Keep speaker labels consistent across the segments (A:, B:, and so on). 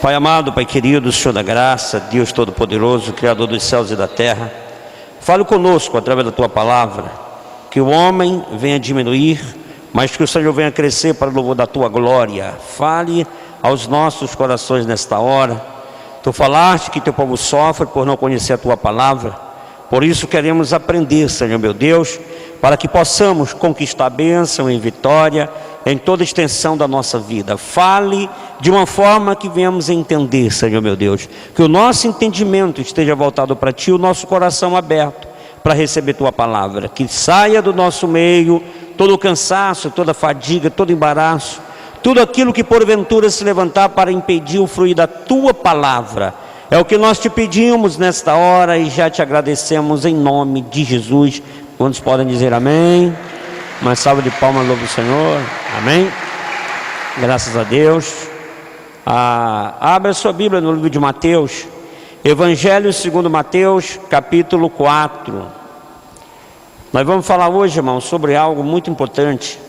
A: Pai amado, Pai querido, Senhor da graça, Deus Todo-Poderoso, Criador dos céus e da terra, fale conosco através da Tua palavra, que o homem venha diminuir, mas que o Senhor venha crescer para o louvor da Tua glória. Fale aos nossos corações nesta hora. Tu falaste que Teu povo sofre por não conhecer a Tua palavra, por isso queremos aprender, Senhor meu Deus, para que possamos conquistar bênção e vitória em toda a extensão da nossa vida. Fale de uma forma que venhamos a entender, Senhor meu Deus, que o nosso entendimento esteja voltado para Ti, o nosso coração aberto para receber Tua palavra, que saia do nosso meio todo o cansaço, toda a fadiga, todo o embaraço, tudo aquilo que porventura se levantar para impedir o fluir da Tua palavra. É o que nós Te pedimos nesta hora e já Te agradecemos em nome de Jesus. Quantos podem dizer amém? Uma salva de palmas, louvo o Senhor, amém? Graças a Deus. Abra sua Bíblia no livro de Mateus, Evangelho segundo Mateus, capítulo 4. Nós vamos falar hoje, irmão, sobre algo muito importante,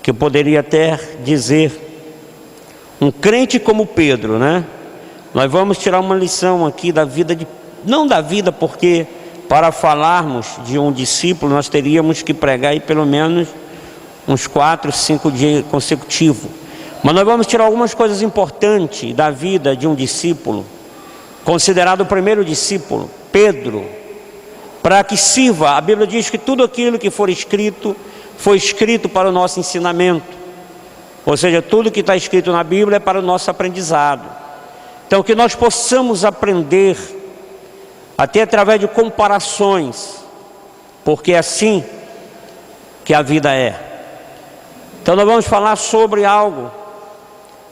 A: que eu poderia até dizer, um crente como Pedro, né? Nós vamos tirar uma lição aqui da vida, não da vida, porque para falarmos de um discípulo, nós teríamos que pregar aí pelo menos uns 4, 5 dias consecutivos. Mas nós vamos tirar algumas coisas importantes da vida de um discípulo, considerado o primeiro discípulo, Pedro, para que sirva. A Bíblia diz que tudo aquilo que for escrito, foi escrito para o nosso ensinamento. Ou seja, tudo que está escrito na Bíblia é para o nosso aprendizado. Então, que nós possamos aprender até através de comparações, porque é assim que a vida é. Então nós vamos falar sobre algo,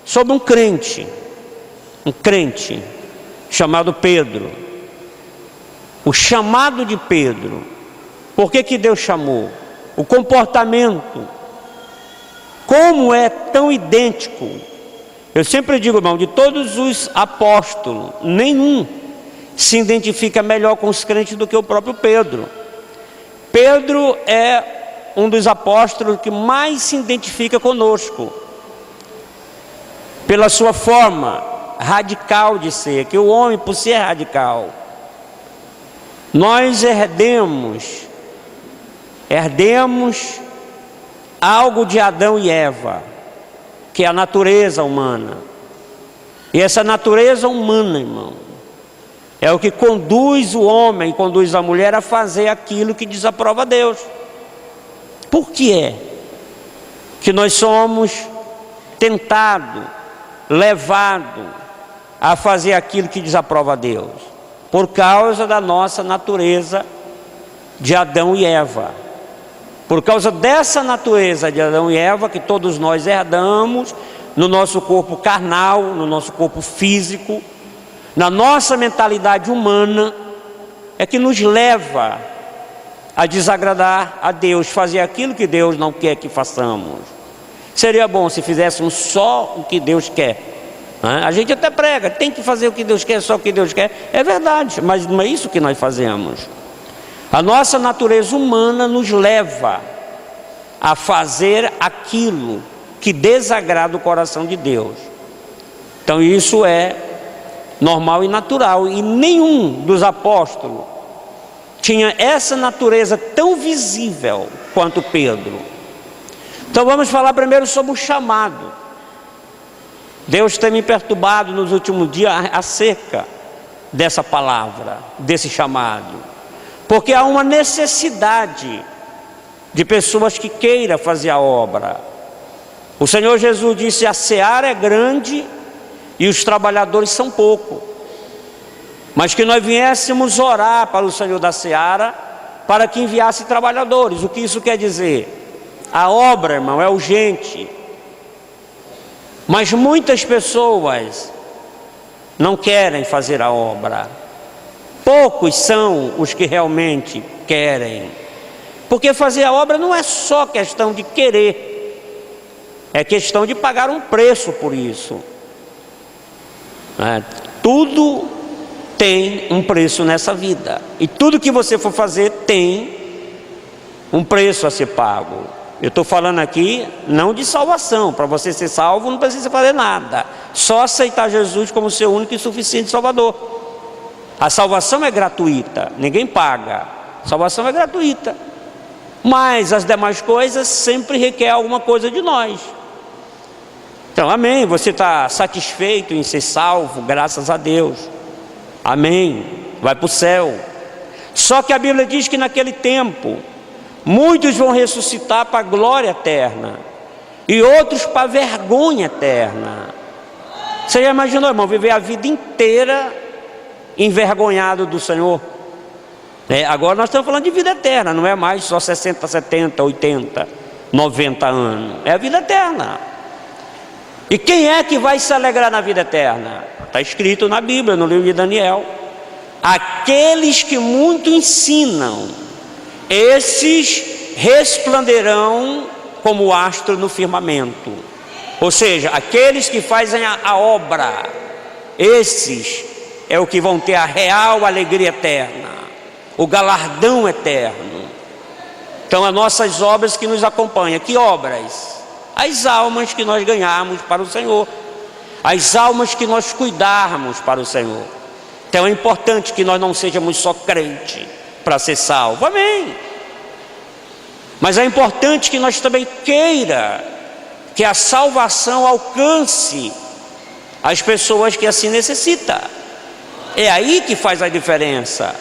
A: sobre um crente chamado Pedro. O chamado de Pedro. Por que Deus chamou? O comportamento, como é tão idêntico. Eu sempre digo, irmão, de todos os apóstolos, nenhum se identifica melhor com os crentes do que o próprio Pedro. Pedro é um dos apóstolos que mais se identifica conosco, pela sua forma radical de ser, que o homem, por ser radical, nós herdemos algo de Adão e Eva, que é a natureza humana. E essa natureza humana, irmão, é o que conduz o homem, conduz a mulher a fazer aquilo que desaprova a Deus. Por que é que nós somos tentados, levados a fazer aquilo que desaprova a Deus? Por causa da nossa natureza de Adão e Eva. Por causa dessa natureza de Adão e Eva que todos nós herdamos no nosso corpo carnal, no nosso corpo físico, na nossa mentalidade humana, é que nos leva a desagradar a Deus, fazer aquilo que Deus não quer que façamos. Seria bom se fizéssemos só o que Deus quer, né? A gente até prega, tem que fazer o que Deus quer, só o que Deus quer. É verdade, mas não é isso que nós fazemos. A nossa natureza humana nos leva a fazer aquilo que desagrada o coração de Deus. Então isso é normal e natural, e nenhum dos apóstolos tinha essa natureza tão visível quanto Pedro. Então vamos falar primeiro sobre o chamado. Deus tem me perturbado nos últimos dias acerca dessa palavra, desse chamado, porque há uma necessidade de pessoas que queiram fazer a obra. O Senhor Jesus disse: a seara é grande e os trabalhadores são poucos, mas que nós viéssemos orar para o Senhor da seara para que enviasse trabalhadores. O que isso quer dizer? A obra, irmão, é urgente, mas muitas pessoas não querem fazer a obra. Poucos são os que realmente querem, porque fazer a obra não é só questão de querer, é questão de pagar um preço por isso. Tudo tem um preço nessa vida, e tudo que você for fazer tem um preço a ser pago. Eu estou falando aqui não de salvação. Para você ser salvo não precisa fazer nada, só aceitar Jesus como seu único e suficiente Salvador. A salvação é gratuita, ninguém paga, a salvação é gratuita. Mas as demais coisas sempre requer alguma coisa de nós. Então, amém, você está satisfeito em ser salvo, graças a Deus, amém, vai para o céu. Só que a Bíblia diz que naquele tempo muitos vão ressuscitar para a glória eterna e outros para a vergonha eterna. Você já imaginou, irmão, viver a vida inteira envergonhado do Senhor? Agora nós estamos falando de vida eterna, não é mais só 60, 70, 80, 90 anos, é a vida eterna. E quem é que vai se alegrar na vida eterna? Está escrito na Bíblia, no livro de Daniel: aqueles que muito ensinam, esses resplandecerão como astro no firmamento. Ou seja, aqueles que fazem a obra, esses é o que vão ter a real alegria eterna, o galardão eterno. Então, as nossas obras que nos acompanham, que obras? As almas que nós ganharmos para o Senhor, as almas que nós cuidarmos para o Senhor. Então é importante que nós não sejamos só crente para ser salvo, amém. Mas é importante que nós também queira que a salvação alcance as pessoas que assim necessitam. É aí que faz a diferença.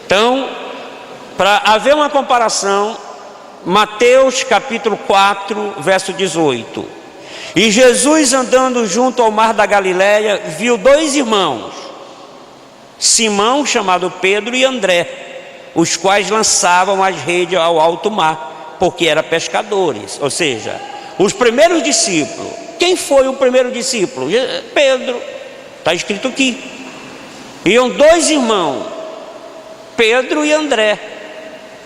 A: Então, para haver uma comparação, Mateus capítulo 4, verso 18. E Jesus, andando junto ao mar da Galileia, viu dois irmãos, Simão, chamado Pedro, e André, os quais lançavam as redes ao alto mar, porque eram pescadores. Ou seja, os primeiros discípulos. Quem foi o primeiro discípulo? Pedro, está escrito aqui. Iam dois irmãos, Pedro e André.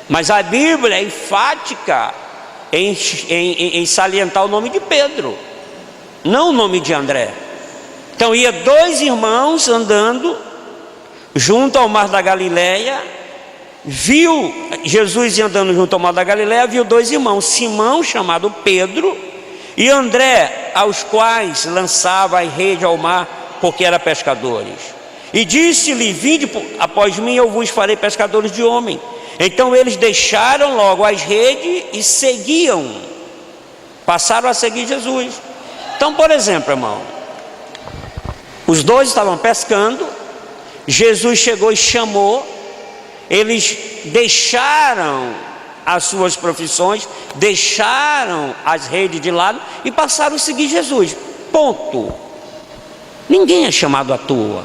A: Mas a Bíblia é enfática em salientar o nome de Pedro, não o nome de André. Então ia dois irmãos andando junto ao mar da Galileia, viu Jesus andando junto ao mar da Galileia, viu dois irmãos, Simão, chamado Pedro, e André, aos quais lançava a rede ao mar, porque eram pescadores. E disse-lhe: vinde após mim, eu vos farei pescadores de homem. Então eles deixaram logo as redes e seguiam, passaram a seguir Jesus. Então, por exemplo, irmão, os dois estavam pescando, Jesus chegou e chamou, eles deixaram as suas profissões, deixaram as redes de lado e passaram a seguir Jesus, ponto. Ninguém é chamado à toa,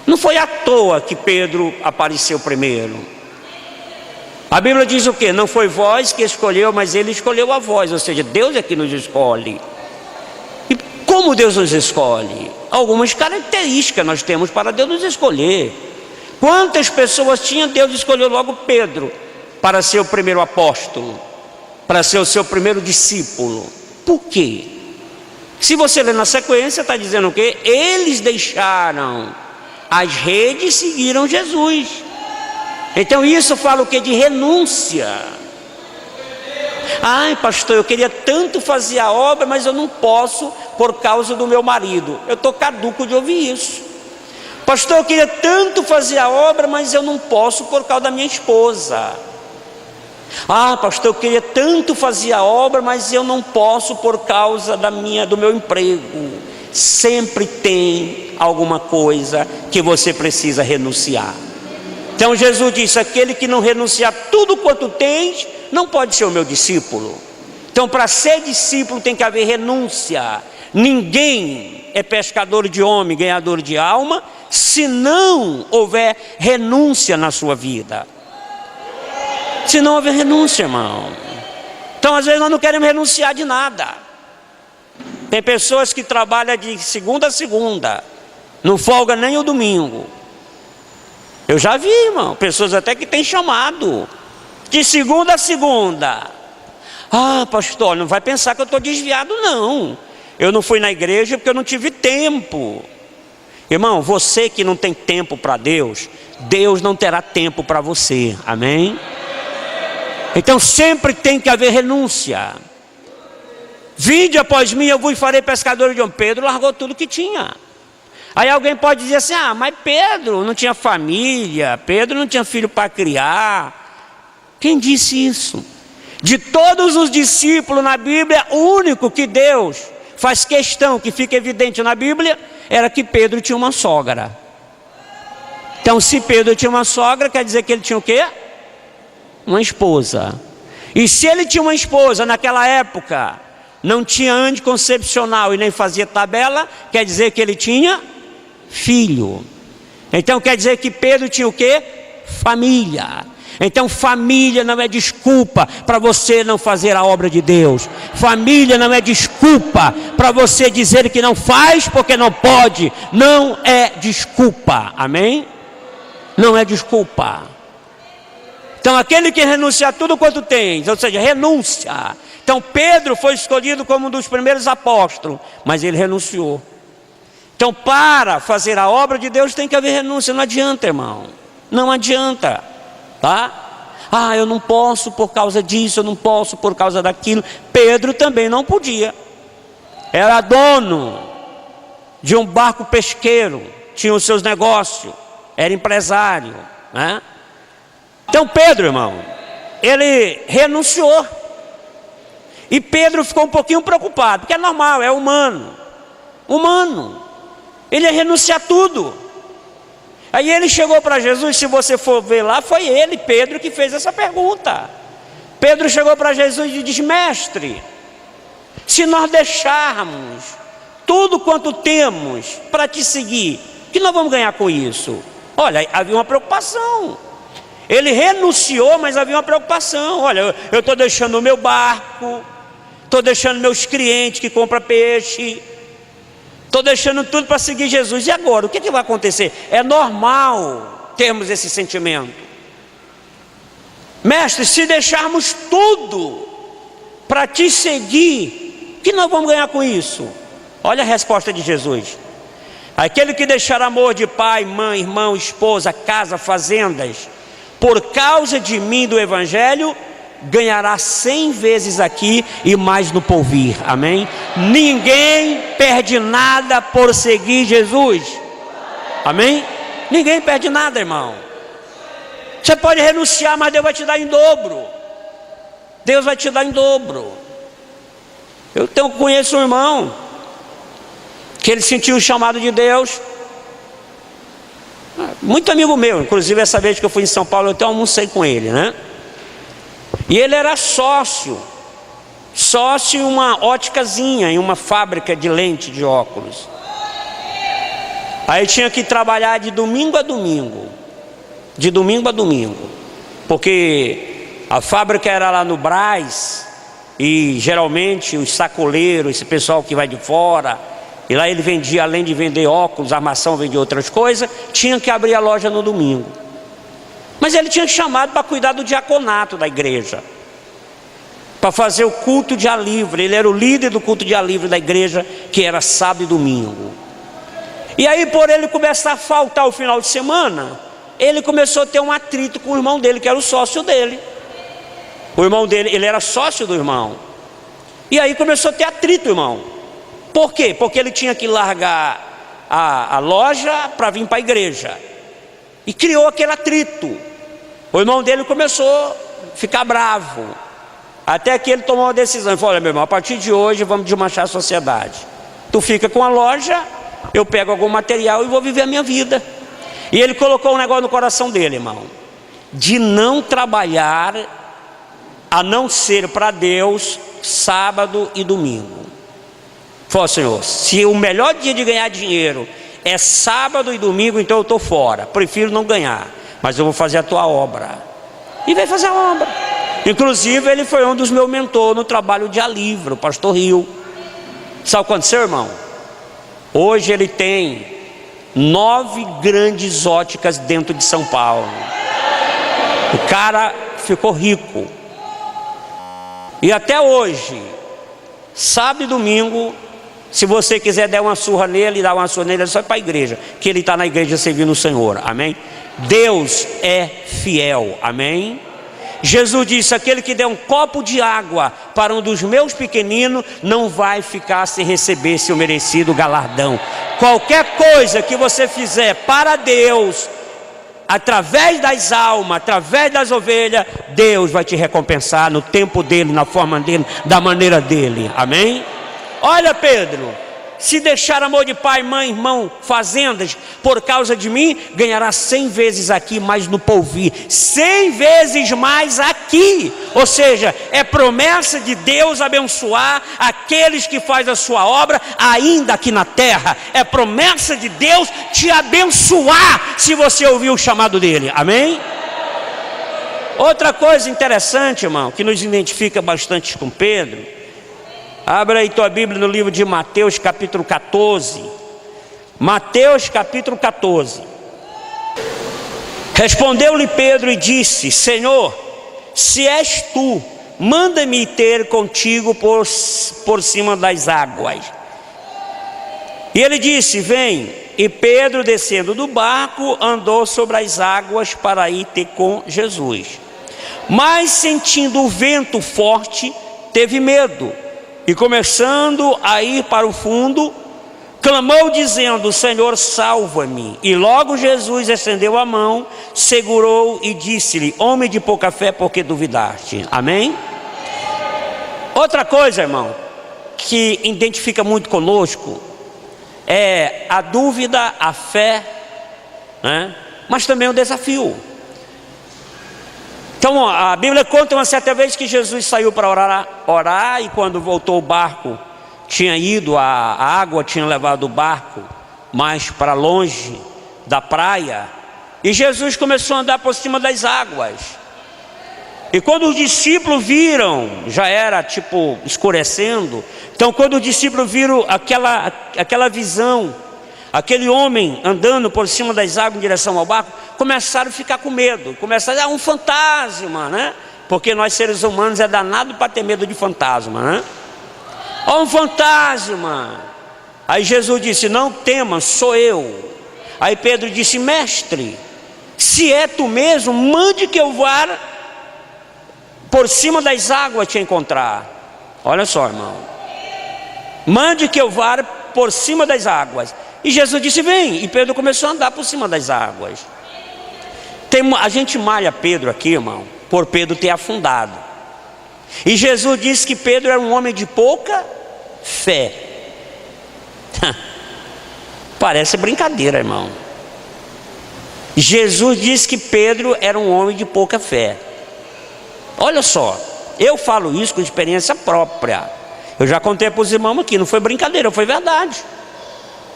A: não foi à toa que Pedro apareceu primeiro. A Bíblia diz o quê? Não foi vós que escolheu, mas ele escolheu a vós. Ou seja, Deus é que nos escolhe. E como Deus nos escolhe? Algumas características nós temos para Deus nos escolher. Quantas pessoas tinha? Deus escolheu logo Pedro para ser o primeiro apóstolo, para ser o seu primeiro discípulo. Por quê? Se você ler na sequência, está dizendo o quê? Eles deixaram as redes e seguiram Jesus. Então isso fala o que? De renúncia. Ai, pastor, eu queria tanto fazer a obra, mas eu não posso por causa do meu marido. Eu estou caduco de ouvir isso. Pastor, eu queria tanto fazer a obra, mas eu não posso por causa da minha esposa. Ah, pastor, eu queria tanto fazer a obra, mas eu não posso por causa do meu emprego. Sempre tem alguma coisa que você precisa renunciar. Então Jesus disse: aquele que não renunciar tudo quanto tens, não pode ser o meu discípulo. Então, para ser discípulo tem que haver renúncia. Ninguém é pescador de homem, ganhador de alma, se não houver renúncia na sua vida. Se não houver renúncia, irmão. Então, às vezes nós não queremos renunciar de nada. Tem pessoas que trabalham de segunda a segunda, não folga nem o domingo. Eu já vi, irmão, pessoas até que têm chamado de segunda a segunda. Ah, pastor, não vai pensar que eu estou desviado, não. Eu não fui na igreja porque eu não tive tempo. Irmão, você que não tem tempo para Deus, Deus não terá tempo para você, amém? Então sempre tem que haver renúncia. Vinde após mim, eu vos farei pescadores de homens. Pedro largou tudo que tinha. Aí alguém pode dizer assim: ah, mas Pedro não tinha família, Pedro não tinha filho para criar. Quem disse isso? De todos os discípulos na Bíblia, o único que Deus faz questão, que fica evidente na Bíblia, era que Pedro tinha uma sogra. Então, se Pedro tinha uma sogra, quer dizer que ele tinha o quê? Uma esposa. E se ele tinha uma esposa naquela época, não tinha anticoncepcional e nem fazia tabela, quer dizer que ele tinha filho. Então quer dizer que Pedro tinha o quê? Família. Então família não é desculpa para você não fazer a obra de Deus. Família não é desculpa para você dizer que não faz porque não pode. Não é desculpa, amém? Não é desculpa. Então aquele que renuncia a tudo quanto tem, ou seja, renúncia. Então Pedro foi escolhido como um dos primeiros apóstolos, mas ele renunciou. Então para fazer a obra de Deus tem que haver renúncia. Não adianta, irmão, não adianta, tá? Ah, eu não posso por causa disso, eu não posso por causa daquilo. Pedro também não podia. Era dono de um barco pesqueiro, tinha os seus negócios, era empresário, né? Então Pedro, irmão, ele renunciou. E Pedro ficou um pouquinho preocupado, porque é normal, é humano. Ele ia renunciar tudo. Aí ele chegou para Jesus, se você for ver lá, foi ele, Pedro, que fez essa pergunta. Pedro chegou para Jesus e disse: mestre, se nós deixarmos tudo quanto temos para te seguir, o que nós vamos ganhar com isso? Olha, havia uma preocupação. Ele renunciou, mas havia uma preocupação. Olha, eu estou deixando o meu barco, estou deixando meus clientes que compram peixe, estou deixando tudo para seguir Jesus. E agora, o que vai acontecer? É normal termos esse sentimento. Mestre, se deixarmos tudo para te seguir, o que nós vamos ganhar com isso? Olha a resposta de Jesus: aquele que deixar amor de pai, mãe, irmão, esposa, casa, fazendas, por causa de mim, do Evangelho, ganhará 100 vezes aqui e mais no porvir, amém? Ninguém perde nada por seguir Jesus, amém? Ninguém perde nada, irmão. Você pode renunciar, mas Deus vai te dar em dobro. Deus vai te dar em dobro. Eu conheço um irmão que ele sentiu o chamado de Deus, muito amigo meu, inclusive essa vez que eu fui em São Paulo, eu até almocei com ele, né? E ele era sócio em uma óticazinha, em uma fábrica de lente de óculos. Aí tinha que trabalhar de domingo a domingo, porque a fábrica era lá no Brás, e geralmente os sacoleiros, esse pessoal que vai de fora, e lá ele vendia, além de vender óculos, armação, vendia outras coisas, tinha que abrir a loja no domingo. Mas ele tinha chamado para cuidar do diaconato da igreja, para fazer o culto de alívio. Ele era o líder do culto de alívio da igreja, que era sábado e domingo. E aí, por ele começar a faltar o final de semana, ele começou a ter um atrito com o irmão dele, que era o sócio dele. O irmão dele, ele era sócio do irmão. E aí começou a ter atrito, irmão. Por quê? Porque ele tinha que largar a loja para vir para a igreja. E criou aquele atrito. O irmão dele começou a ficar bravo. Até que ele tomou uma decisão. Ele falou: olha, meu irmão, a partir de hoje vamos desmanchar a sociedade. Tu fica com a loja, eu pego algum material e vou viver a minha vida. E ele colocou um negócio no coração dele, irmão, de não trabalhar a não ser para Deus sábado e domingo. Falou: Senhor, se o melhor dia de ganhar dinheiro é sábado e domingo, então eu estou fora, prefiro não ganhar, mas eu vou fazer a tua obra. E veio fazer a obra. Inclusive ele foi um dos meus mentores no trabalho de alívio, o pastor Rio. Sabe o que aconteceu, irmão? Hoje ele tem 9 grandes óticas dentro de São Paulo. O cara ficou rico. E até hoje, sábado e domingo, se você quiser dar uma surra nele, dar uma surra nele, é só ir para a igreja, que ele está na igreja servindo o Senhor, amém? Deus é fiel, amém? Jesus disse: aquele que der um copo de água para um dos meus pequeninos não vai ficar sem receber seu merecido galardão. Qualquer coisa que você fizer para Deus, através das almas, através das ovelhas, Deus vai te recompensar no tempo dele, na forma dele, da maneira dele. Amém? Olha, Pedro, se deixar amor de pai, mãe, irmão, fazendas, por causa de mim, ganhará 100 vezes aqui, mais no porvir, 100 vezes mais aqui. Ou seja, é promessa de Deus abençoar aqueles que fazem a sua obra ainda aqui na terra. É promessa de Deus te abençoar se você ouvir o chamado dele. Amém? Outra coisa interessante, irmão, que nos identifica bastante com Pedro. Abra aí tua Bíblia no livro de Mateus capítulo 14. Mateus capítulo 14. Respondeu-lhe Pedro e disse: Senhor, se és tu, manda-me ter contigo por cima das águas. E ele disse: vem. E Pedro, descendo do barco, andou sobre as águas para ir ter com Jesus. Mas sentindo o vento forte, teve medo. E começando a ir para o fundo, clamou dizendo: Senhor, salva-me. E logo Jesus estendeu a mão, segurou e disse-lhe: homem de pouca fé, por que duvidaste? Amém? Outra coisa, irmão, que identifica muito conosco, é a dúvida, a fé, né? Mas também o desafio. Então a Bíblia conta uma certa vez que Jesus saiu para orar, e quando voltou o barco tinha ido, a água tinha levado o barco mais para longe da praia, e Jesus começou a andar por cima das águas. E quando os discípulos viram, já era tipo escurecendo, então quando os discípulos viram aquela visão, aquele homem andando por cima das águas em direção ao barco, começaram a ficar com medo, começaram um fantasma, né? Porque nós seres humanos é danado para ter medo de fantasma, né? Ó, um fantasma. Aí Jesus disse: não temas, sou eu. Aí Pedro disse: mestre, se é tu mesmo, mande que eu vá por cima das águas te encontrar. Olha só, irmão, mande que eu vá por cima das águas. E Jesus disse: vem. E Pedro começou a andar por cima das águas. A gente malha Pedro aqui, irmão, por Pedro ter afundado. E Jesus disse que Pedro era um homem de pouca fé. Parece brincadeira, irmão. Jesus disse que Pedro era um homem de pouca fé. Olha só, eu falo isso com experiência própria. Eu já contei para os irmãos aqui, não foi brincadeira, foi verdade.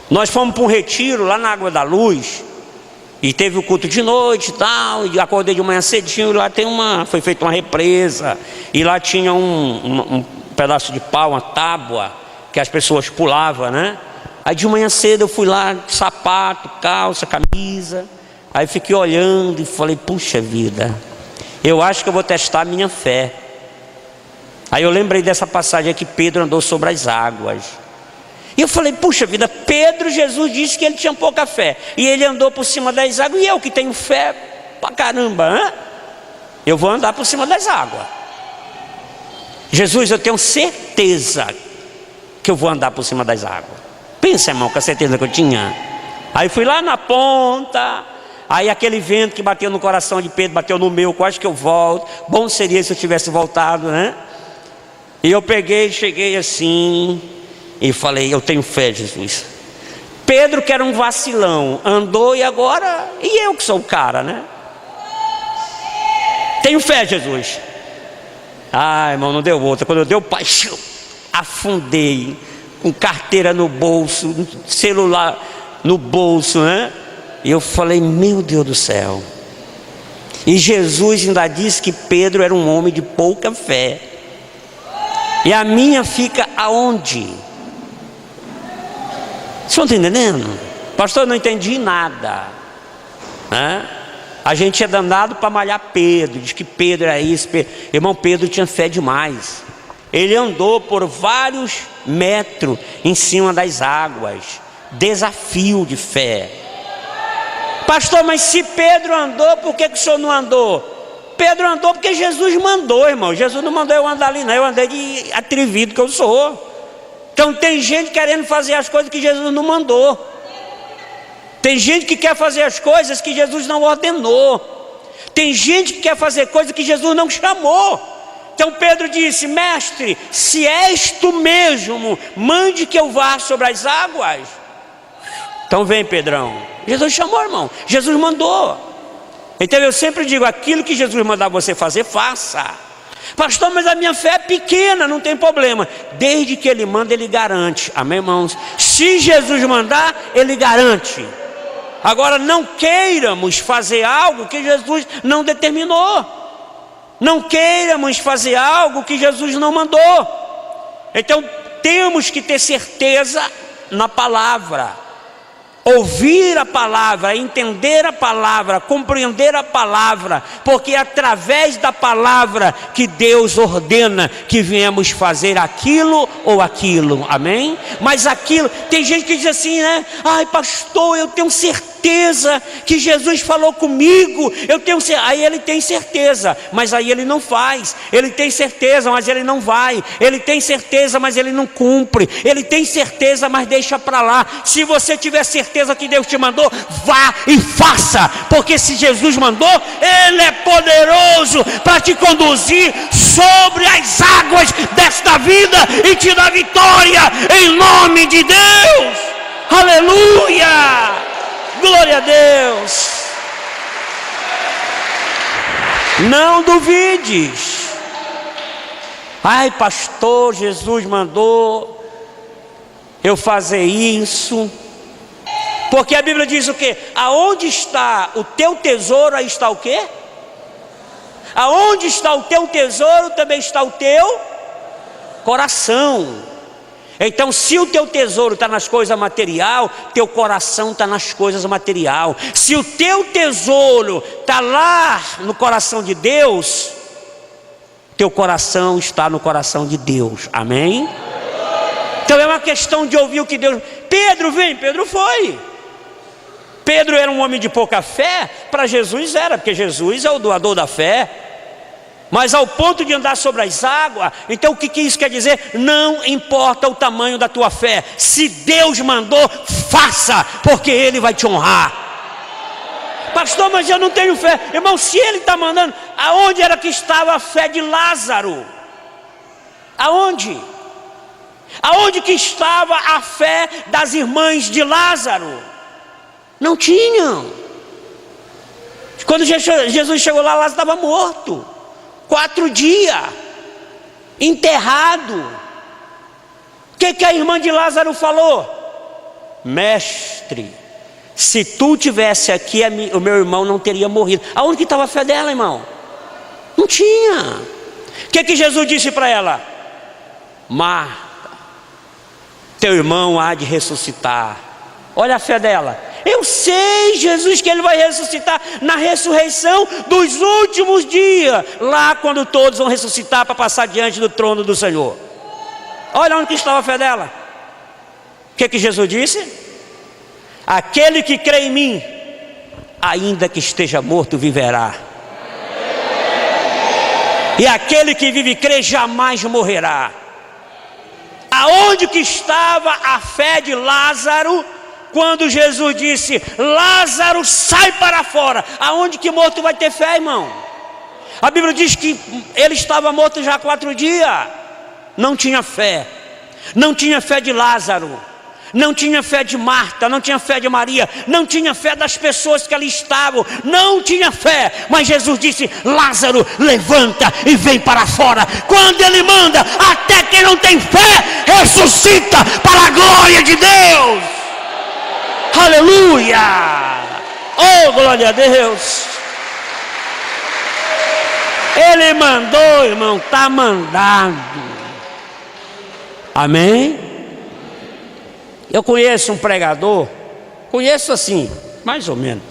A: Nós fomos para um retiro lá na Água da Luz, e teve o culto de noite e tal, e acordei de manhã cedinho, e lá foi feita uma represa, e lá tinha um pedaço de pau, uma tábua, que as pessoas pulavam, né? Aí de manhã cedo eu fui lá, sapato, calça, camisa, aí fiquei olhando e falei: puxa vida, eu acho que eu vou testar a minha fé. Aí eu lembrei dessa passagem que Pedro andou sobre as águas. E eu falei: puxa vida, Pedro, Jesus disse que ele tinha pouca fé, e ele andou por cima das águas, e eu que tenho fé pra caramba, hein? Eu vou andar por cima das águas. Jesus, eu tenho certeza que eu vou andar por cima das águas. Pensa, irmão, com a certeza que eu tinha. Aí fui lá na ponta, aí aquele vento que bateu no coração de Pedro bateu no meu, quase que eu volto. Bom seria se eu tivesse voltado, né? E eu cheguei assim e falei: eu tenho fé, Jesus. Pedro, que era um vacilão, andou, e agora? E eu que sou o cara, né? Tenho fé, Jesus. Ah, irmão, não deu outra. Quando eu dei o paixão, afundei, com carteira no bolso, celular no bolso, né? E eu falei: meu Deus do céu. E Jesus ainda disse que Pedro era um homem de pouca fé. E a minha fica aonde? Vocês estão entendendo? Pastor, eu não entendi nada, né? A gente é danado para malhar Pedro, diz que Pedro era isso. Irmão, Pedro tinha fé demais. Ele andou por vários metros em cima das águas. Desafio de fé. Pastor, mas se Pedro andou, por que o senhor não andou? Pedro andou porque Jesus mandou, irmão. Jesus não mandou eu andar ali não, eu andei de atrevido que eu sou. Então tem gente querendo fazer as coisas que Jesus não mandou. Tem gente que quer fazer as coisas que Jesus não ordenou. Tem gente que quer fazer coisas que Jesus não chamou. Então Pedro disse: mestre, se és tu mesmo, mande que eu vá sobre as águas. Então vem, Pedrão. Jesus chamou, irmão. Jesus mandou. Então eu sempre digo: aquilo que Jesus mandar você fazer, faça. Pastor, mas a minha fé é pequena. Não tem problema, desde que Ele manda, Ele garante. Amém, irmãos? Se Jesus mandar, Ele garante. Agora, não queiramos fazer algo que Jesus não determinou. Não queiramos fazer algo que Jesus não mandou. Então temos que ter certeza na palavra. Ouvir a palavra, entender a palavra, compreender a palavra, porque é através da palavra que Deus ordena que viemos fazer aquilo ou aquilo, amém? Mas aquilo, tem gente que diz assim, né? Ai, pastor, eu tenho certeza que Jesus falou comigo, aí ele tem certeza, mas aí ele não faz. Ele tem certeza, mas ele não vai. Ele tem certeza, mas ele não cumpre. Ele tem certeza, mas deixa para lá. Se você tiver certeza que Deus te mandou, vá e faça, porque se Jesus mandou, Ele é poderoso para te conduzir sobre as águas desta vida e te dar vitória em nome de Deus. Aleluia, glória a Deus. Não duvides. Ai, pastor, Jesus mandou eu fazer isso. Porque a Bíblia diz o quê? Aonde está o teu tesouro, aí está o quê? Aonde está o teu tesouro, também está o teu coração. Então, se o teu tesouro está nas coisas material, teu coração está nas coisas material. Se o teu tesouro está lá no coração de Deus, teu coração está no coração de Deus. Amém? Então é uma questão de ouvir o que Deus... Pedro, vem. Pedro foi. Pedro era um homem de pouca fé, para Jesus era, porque Jesus é o doador da fé. Mas ao ponto de andar sobre as águas, então o que isso quer dizer? Não importa o tamanho da tua fé, se Deus mandou, faça, porque Ele vai te honrar. Pastor, mas eu não tenho fé. Irmão, se Ele está mandando, aonde era que estava a fé de Lázaro? Aonde? Aonde que estava a fé das irmãs de Lázaro? Não tinham. Quando Jesus chegou lá, Lázaro estava morto, 4 dias, enterrado. O que a irmã de Lázaro falou? Mestre, se tu tivesse aqui, o meu irmão não teria morrido. Aonde que estava a fé dela, irmão? Não tinha. O que Jesus disse para ela? Marta, teu irmão há de ressuscitar. Olha a fé dela. Eu sei, Jesus, que Ele vai ressuscitar na ressurreição dos últimos dias, lá quando todos vão ressuscitar para passar diante do trono do Senhor. Olha onde que estava a fé dela. O que Jesus disse? Aquele que crê em mim, ainda que esteja morto, viverá. E aquele que vive e crê jamais morrerá. Aonde que estava a fé de Lázaro quando Jesus disse: Lázaro, sai para fora? Aonde que morto vai ter fé, irmão? A Bíblia diz que ele estava morto já há 4 dias. Não tinha fé. Não tinha fé de Lázaro, não tinha fé de Marta, não tinha fé de Maria, não tinha fé das pessoas que ali estavam, não tinha fé. Mas Jesus disse: Lázaro, levanta e vem para fora. Quando Ele manda, até quem não tem fé ressuscita para a glória de Deus. Aleluia! Oh, glória a Deus! Ele mandou, irmão, está mandado. Amém? Eu conheço um pregador, conheço assim, mais ou menos.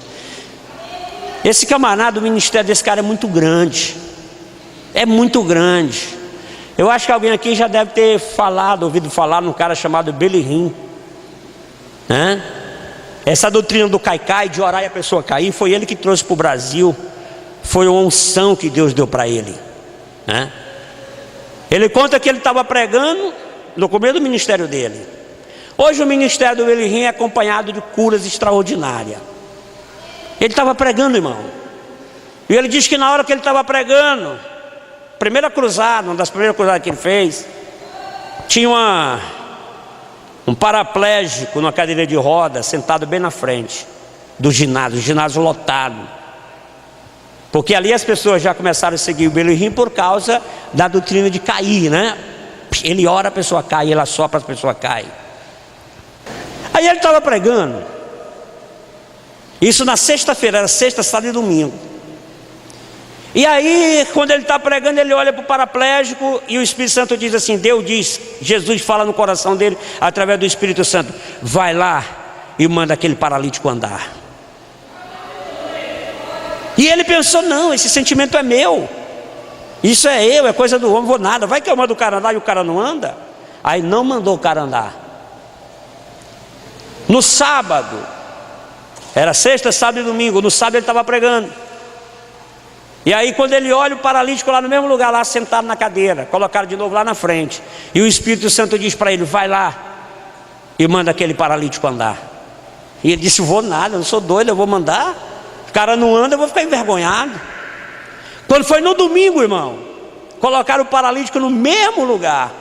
A: Esse camarada, o ministério desse cara é muito grande. É muito grande. Eu acho que alguém aqui já deve ter ouvido falar num cara chamado Billy Graham, né? Essa doutrina do cai-cai, de orar e a pessoa cair, foi ele que trouxe para o Brasil. foi uma unção que Deus deu para ele, né? Ele conta que ele estava pregando no começo do ministério dele. Hoje o ministério do Elohim é acompanhado de curas extraordinárias. Ele estava pregando, irmão, e ele diz que na hora que ele estava pregando, primeira cruzada, uma das primeiras cruzadas que ele fez, tinha um paraplégico numa cadeira de roda, sentado bem na frente do ginásio lotado. Porque ali as pessoas já começaram a seguir o Elohim por causa da doutrina de cair, né? Ele ora, a pessoa cai, ele assopra, a pessoa cai. Aí ele estava pregando, isso na sexta-feira, era sexta, sábado e domingo. E aí, quando ele está pregando, ele olha para o paraplégico e o Espírito Santo diz assim, Deus diz, Jesus fala no coração dele, através do Espírito Santo, vai lá e manda aquele paralítico andar. E ele pensou, não, esse sentimento é meu, isso é eu, é coisa do homem, vou nada, vai que eu mando o cara andar e o cara não anda. Aí não mandou o cara andar. No sábado, era sexta, sábado e domingo, no sábado ele estava pregando. E aí quando ele olha o paralítico lá no mesmo lugar, lá sentado na cadeira, colocaram de novo lá na frente, e o Espírito Santo diz para ele, vai lá e manda aquele paralítico andar. E ele disse, vou nada, eu não sou doido, eu vou mandar. O cara não anda, eu vou ficar envergonhado. Quando foi no domingo, irmão, colocaram o paralítico no mesmo lugar.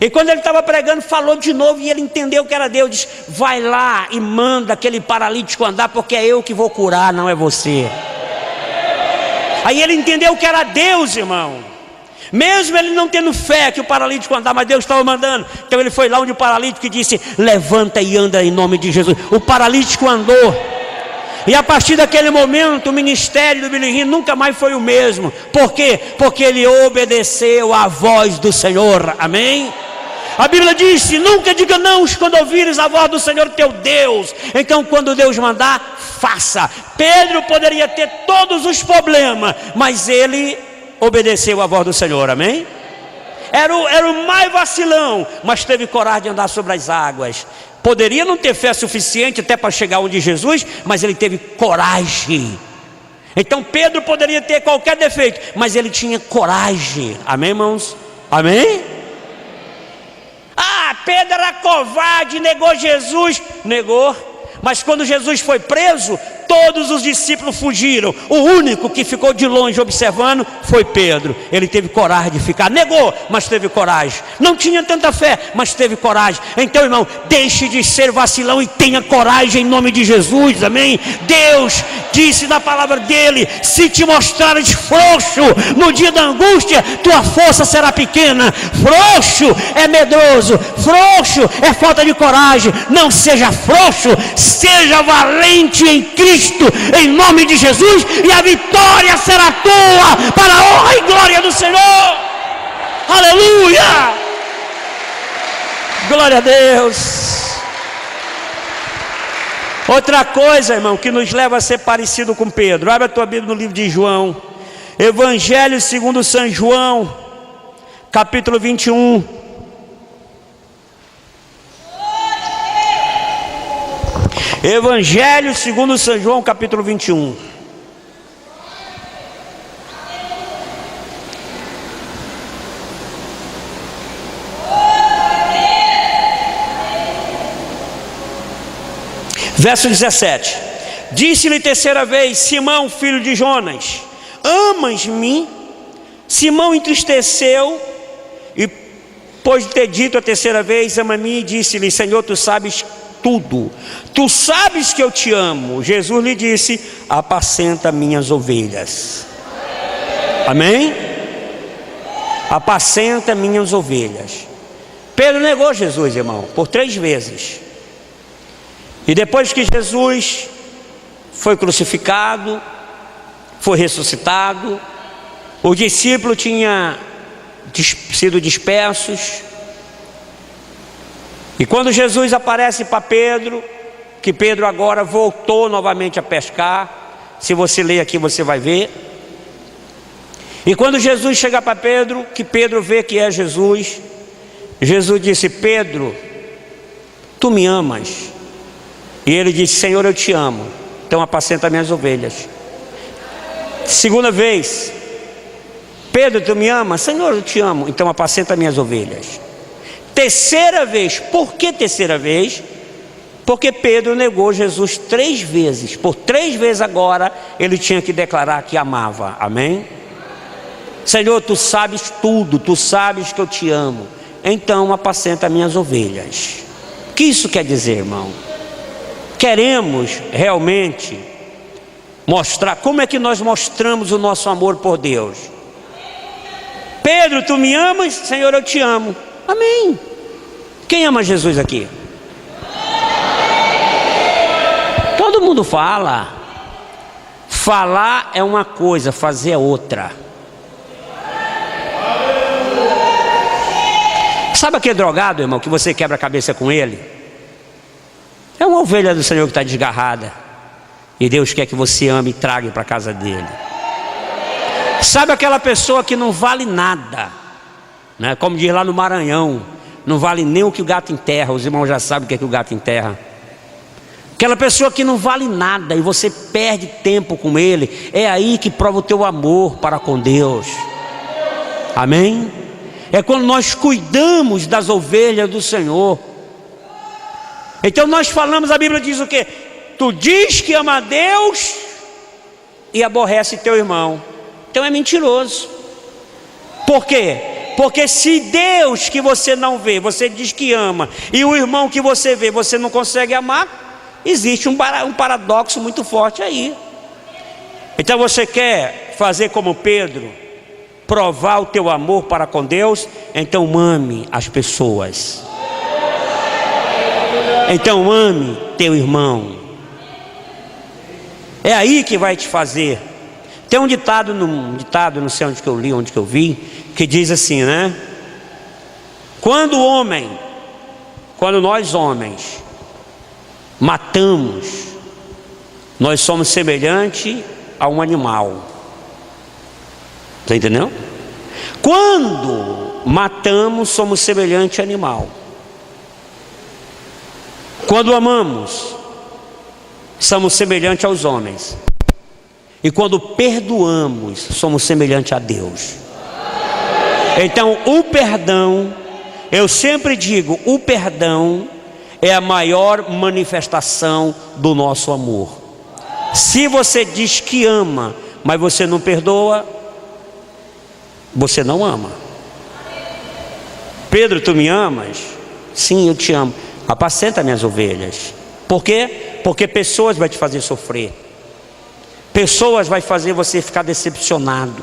A: E quando ele estava pregando, falou de novo e ele entendeu que era Deus. Disse, vai lá e manda aquele paralítico andar, porque é eu que vou curar, não é você. Aí ele entendeu que era Deus, irmão. Mesmo ele não tendo fé que o paralítico andar, mas Deus estava mandando. Então ele foi lá onde o paralítico disse, levanta e anda em nome de Jesus. O paralítico andou. E a partir daquele momento, o ministério do Elohim nunca mais foi o mesmo. Por quê? Porque ele obedeceu à voz do Senhor, amém? A Bíblia diz, nunca diga não quando ouvires a voz do Senhor teu Deus. Então quando Deus mandar, faça. Pedro poderia ter todos os problemas, mas ele obedeceu à voz do Senhor, amém? Era o mais vacilão, mas teve coragem de andar sobre as águas. Poderia não ter fé suficiente até para chegar onde Jesus, mas ele teve coragem. Então Pedro poderia ter qualquer defeito, mas ele tinha coragem, amém, irmãos? Amém? Ah, Pedro era covarde, negou Jesus. Negou, mas quando Jesus foi preso, todos os discípulos fugiram. O único que ficou de longe observando foi Pedro. Ele teve coragem de ficar, negou, mas teve coragem. Não tinha tanta fé, mas teve coragem. Então, irmão, deixe de ser vacilão e tenha coragem em nome de Jesus, amém? Deus disse na palavra dele, se te mostrares frouxo no dia da angústia, tua força será pequena. Frouxo é medroso, frouxo é falta de coragem. Não seja frouxo, seja valente em Cristo, em nome de Jesus, e a vitória será tua, para a honra e glória do Senhor. Aleluia, glória a Deus. Outra coisa, irmão, que nos leva a ser parecido com Pedro, abre a tua Bíblia no livro de João, Evangelho segundo São João, capítulo 21. Evangelho segundo São João, capítulo 21. Verso 17. Disse-lhe terceira vez, Simão, filho de Jonas, amas-me? Simão entristeceu e, depois de ter dito a terceira vez, ama-me, disse-lhe, Senhor, tu sabes tudo, tu sabes que eu te amo. Jesus lhe disse, apacenta minhas ovelhas. Amém? Apacenta minhas ovelhas. Pedro negou Jesus, irmão, por 3 vezes. E depois que Jesus foi crucificado, foi ressuscitado, os discípulos tinham sido dispersos. E quando Jesus aparece para Pedro, que Pedro agora voltou novamente a pescar, se você ler aqui você vai ver. E quando Jesus chega para Pedro, que Pedro vê que é Jesus, Jesus disse, Pedro, tu me amas? E ele disse, Senhor, eu te amo, então apacenta minhas ovelhas. Segunda vez: Pedro, tu me amas? Senhor, eu te amo, então apacenta minhas ovelhas. Terceira vez: por que terceira vez? Porque Pedro negou Jesus 3 vezes. Por 3 vezes agora ele tinha que declarar que amava. Amém? Senhor, tu sabes tudo, tu sabes que eu te amo, então apacenta minhas ovelhas. O que isso quer dizer, irmão? Queremos realmente mostrar. Como é que nós mostramos o nosso amor por Deus? Pedro, tu me amas? Senhor, eu te amo. Amém. Quem ama Jesus aqui? Todo mundo fala. Falar é uma coisa, fazer é outra. Sabe aquele drogado, irmão, que você quebra a cabeça com ele? É uma ovelha do Senhor que está desgarrada, e Deus quer que você ame e traga para a casa dele. Sabe aquela pessoa que não vale nada, né? Como diz lá no Maranhão, não vale nem o que o gato enterra. Os irmãos já sabem o que é que o gato enterra. Aquela pessoa que não vale nada e você perde tempo com ele, é aí que prova o teu amor para com Deus. Amém? É quando nós cuidamos das ovelhas do Senhor. Então nós falamos, a Bíblia diz o quê? Tu diz que ama a Deus e aborrece teu irmão. Então é mentiroso. Por quê? Porque se Deus que você não vê, você diz que ama, e o irmão que você vê, você não consegue amar, existe um paradoxo muito forte aí. Então você quer fazer como Pedro, provar o teu amor para com Deus? Então ame as pessoas. Então ame teu irmão. É aí que vai te fazer. Tem um ditado, não sei onde que eu li, onde que eu vi, que diz assim, né? Quando nós homens matamos, nós somos semelhantes a um animal. Está entendendo? Quando matamos, somos semelhante a animal. Quando amamos, somos semelhantes aos homens. E quando perdoamos, somos semelhantes a Deus. Então o perdão, eu sempre digo, o perdão é a maior manifestação do nosso amor. Se você diz que ama, mas você não perdoa, você não ama. Pedro, tu me amas? Sim, eu te amo. Apacenta minhas ovelhas. Por quê? Porque pessoas vão te fazer sofrer. Pessoas vão fazer você ficar decepcionado.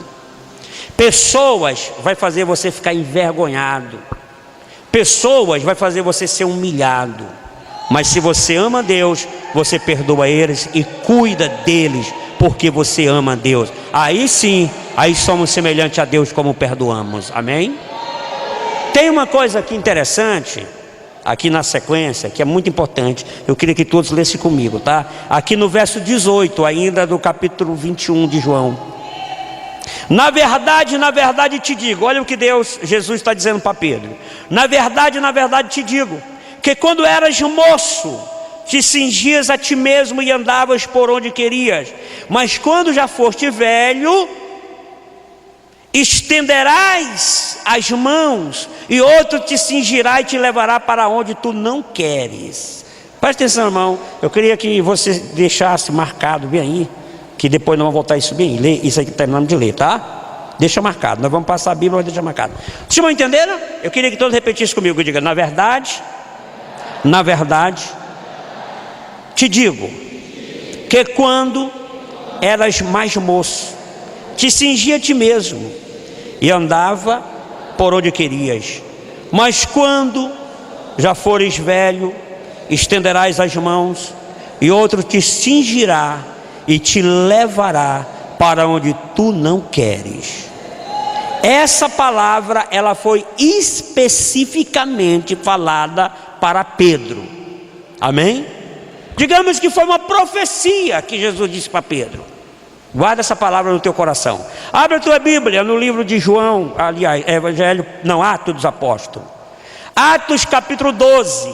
A: Pessoas vão fazer você ficar envergonhado. Pessoas vão fazer você ser humilhado. Mas se você ama Deus, você perdoa eles e cuida deles, porque você ama Deus. Aí sim, aí somos semelhantes a Deus como perdoamos. Amém? Tem uma coisa aqui interessante, aqui na sequência, que é muito importante. Eu queria que todos lessem comigo, tá? Aqui no verso 18 ainda do capítulo 21 de João. Na verdade te digo. Olha o que Jesus está dizendo para Pedro. Na verdade te digo, que quando eras moço, te cingias a ti mesmo e andavas por onde querias. Mas quando já foste velho, estenderás as mãos, e outro te cingirá e te levará para onde tu não queres. Presta atenção, irmão. Eu queria que você deixasse marcado bem aí, que depois nós vamos voltar isso bem. Lê isso aí que terminamos de ler, tá? Deixa marcado. Nós vamos passar a Bíblia, mas deixa marcado. Vocês vão entender? Eu queria que todos repetissem comigo. Diga: na verdade te digo, que quando eras mais moço, te cingia a ti mesmo e andava por onde querias. Mas quando já fores velho, estenderás as mãos, e outro te cingirá e te levará para onde tu não queres. Essa palavra, ela foi especificamente falada para Pedro. Amém? Digamos que foi uma profecia que Jesus disse para Pedro. Guarda essa palavra no teu coração. Abre a tua Bíblia no livro de João, aliás, Atos dos Apóstolos. Atos capítulo 12.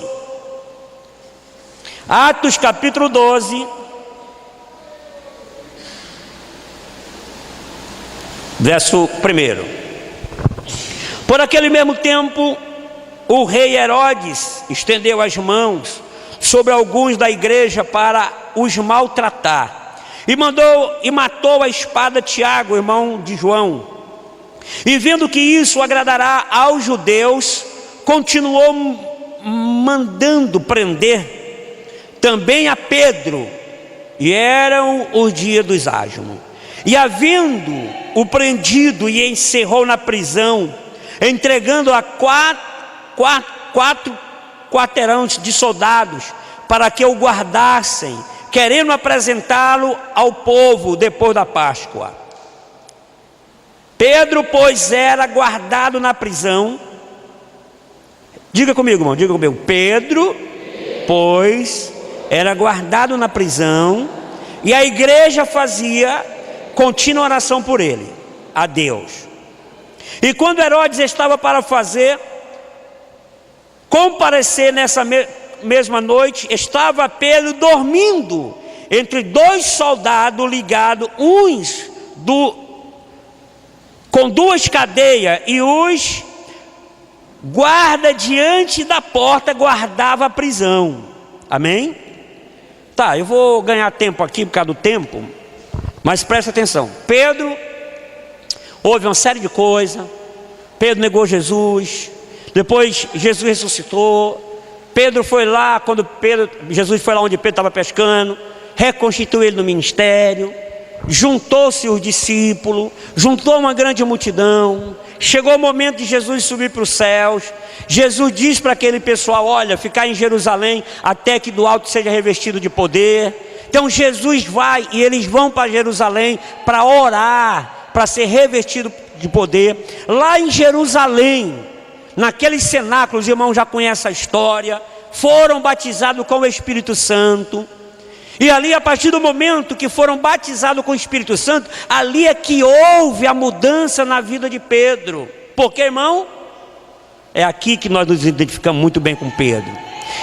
A: Atos capítulo 12. Verso 1. Por aquele mesmo tempo, o rei Herodes estendeu as mãos sobre alguns da igreja para os maltratar, e matou a espada Tiago, irmão de João. E vendo que isso agradará aos judeus, continuou mandando prender também a Pedro. E eram os dias dos ágimos. E havendo o prendido, e encerrou na prisão, entregando a quatro quarteirões de soldados para que o guardassem, querendo apresentá-lo ao povo depois da Páscoa. Pedro, pois, era guardado na prisão. Diga comigo, irmão, diga comigo. Pedro, pois, era guardado na prisão, e a igreja fazia contínua oração por ele, a Deus. E quando Herodes estava para comparecer nessa mesma noite, estava Pedro dormindo entre dois soldados ligados, uns com duas cadeias, e os guarda diante da porta guardava a prisão. Amém? Tá, eu vou ganhar tempo aqui por causa do tempo, mas presta atenção. Pedro, houve uma série de coisas. Pedro negou Jesus, depois Jesus ressuscitou. Pedro foi lá, Jesus foi lá onde Pedro estava pescando, reconstituiu ele no ministério, juntou-se os discípulos, juntou uma grande multidão. Chegou o momento de Jesus subir para os céus. Jesus diz para aquele pessoal: olha, ficar em Jerusalém até que do alto seja revestido de poder. Então Jesus vai, e eles vão para Jerusalém para orar, para ser revestido de poder. Lá em Jerusalém, naqueles cenáculos, os irmãos já conhecem a história, foram batizados com o Espírito Santo. E ali, a partir do momento que foram batizados com o Espírito Santo, ali é que houve a mudança na vida de Pedro. Porque, irmão, é aqui que nós nos identificamos muito bem com Pedro.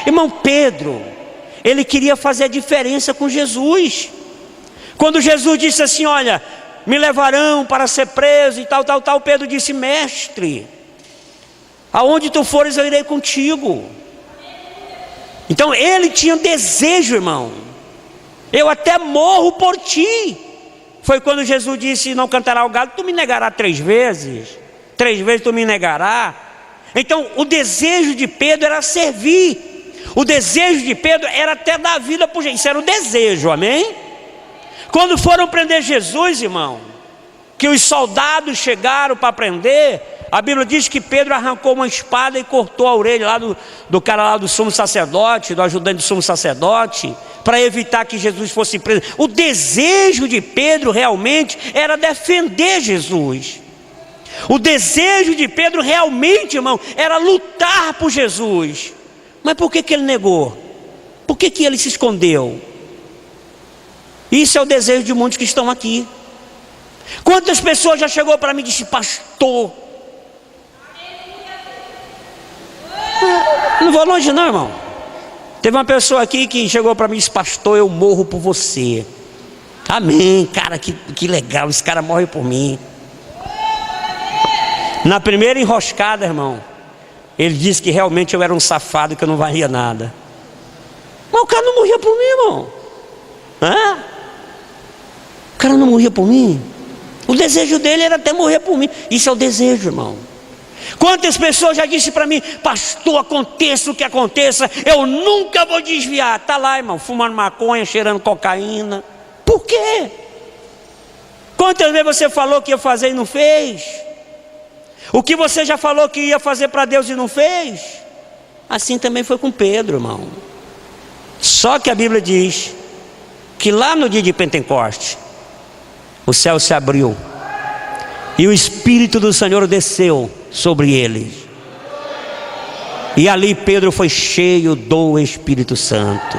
A: Irmão, Pedro, ele queria fazer a diferença com Jesus. Quando Jesus disse assim: olha, me levarão para ser preso e tal, Pedro disse: mestre, aonde tu fores eu irei contigo. Então ele tinha desejo, irmão. Eu até morro por ti. Foi quando Jesus disse: não cantará o galo, tu me negarás 3 vezes. 3 vezes tu me negarás. Então o desejo de Pedro era servir. O desejo de Pedro era até dar vida por gente. Isso era o desejo, amém? Quando foram prender Jesus, irmão, que os soldados chegaram para prender, a Bíblia diz que Pedro arrancou uma espada e cortou a orelha lá do cara lá do sumo sacerdote, do ajudante do sumo sacerdote, para evitar que Jesus fosse preso. O desejo de Pedro realmente era defender Jesus. O desejo de Pedro realmente, irmão, era lutar por Jesus. Mas por que ele negou? Por que ele se escondeu? Isso é o desejo de muitos que estão aqui. Quantas pessoas já chegou para mim e disse: pastor, não vou longe não, irmão. Teve uma pessoa aqui que chegou para mim e disse: pastor, eu morro por você. Amém, cara, que legal, esse cara morre por mim. Na primeira enroscada, irmão, ele disse que realmente eu era um safado, que eu não valia nada. Mas o cara não morria por mim, irmão. O cara não morria por mim. O desejo dele era até morrer por mim. Isso é o desejo, irmão. Quantas pessoas já disse para mim: pastor, aconteça o que aconteça, eu nunca vou desviar. Está lá, irmão, fumando maconha, cheirando cocaína. Por quê? Quantas vezes você falou que ia fazer e não fez? O que você já falou que ia fazer para Deus e não fez? Assim também foi com Pedro, irmão. Só que a Bíblia diz que lá no dia de Pentecostes, o céu se abriu e o Espírito do Senhor desceu sobre eles. E ali Pedro foi cheio do Espírito Santo.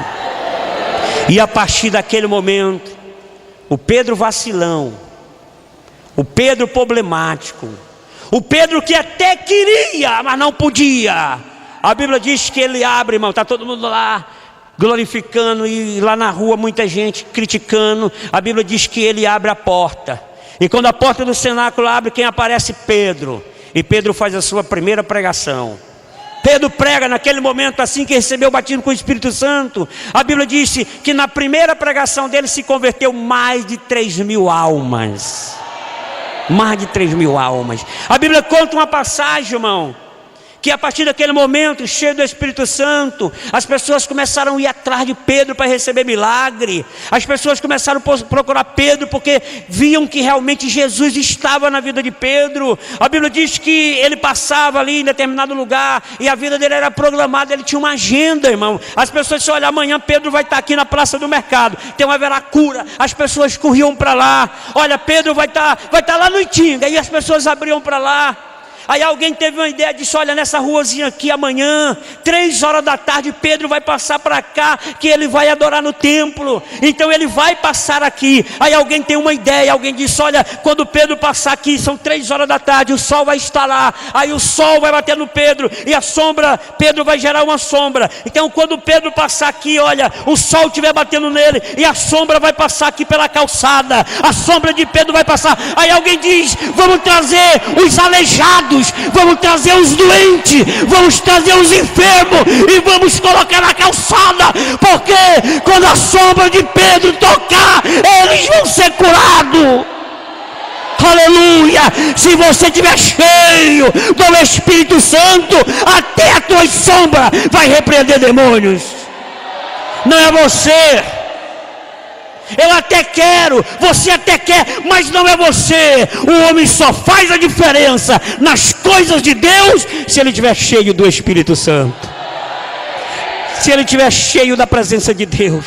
A: E a partir daquele momento, o Pedro vacilão, o Pedro problemático, o Pedro que até queria, mas não podia, a Bíblia diz que ele abre, irmão, está todo mundo lá glorificando, e lá na rua muita gente criticando. A Bíblia diz que ele abre a porta, E quando a porta do cenáculo abre, quem aparece? Pedro. E Pedro faz a sua primeira pregação. Pedro prega naquele momento, assim que recebeu o batismo com o Espírito Santo. A Bíblia diz que na primeira pregação dele se converteu mais de 3.000 almas. Mais de 3.000 almas. A Bíblia conta uma passagem, irmão, que a partir daquele momento, cheio do Espírito Santo, as pessoas começaram a ir atrás de Pedro para receber milagre. As pessoas começaram a procurar Pedro porque viam que realmente Jesus estava na vida de Pedro. A Bíblia diz que ele passava ali em determinado lugar e a vida dele era programada, ele tinha uma agenda, irmão. As pessoas disseram: olha, amanhã Pedro vai estar aqui na Praça do Mercado, então haverá cura. As pessoas corriam para lá. Olha, Pedro vai estar lá no Itinga, e as pessoas abriam para lá. Aí alguém teve uma ideia, disse: olha, nessa ruazinha aqui amanhã, 3 horas da tarde, Pedro vai passar para cá, que ele vai adorar no templo, então ele vai passar aqui. Aí alguém tem uma ideia, alguém disse: olha, quando Pedro passar aqui, são 3 horas da tarde, o sol vai estar lá, aí o sol vai bater no Pedro, e a sombra, Pedro vai gerar uma sombra. Então quando Pedro passar aqui, olha, o sol estiver batendo nele, e a sombra vai passar aqui pela calçada, a sombra de Pedro vai passar. Aí alguém diz: vamos trazer os aleijados, vamos trazer os doentes, vamos trazer os enfermos e vamos colocar na calçada, porque quando a sombra de Pedro tocar, eles vão ser curados. Aleluia! Se você estiver cheio do Espírito Santo, até a tua sombra vai repreender demônios. Não é você. Eu até quero, você até quer, mas não é você. O homem só faz a diferença nas coisas de Deus se ele estiver cheio do Espírito Santo, se ele estiver cheio da presença de Deus,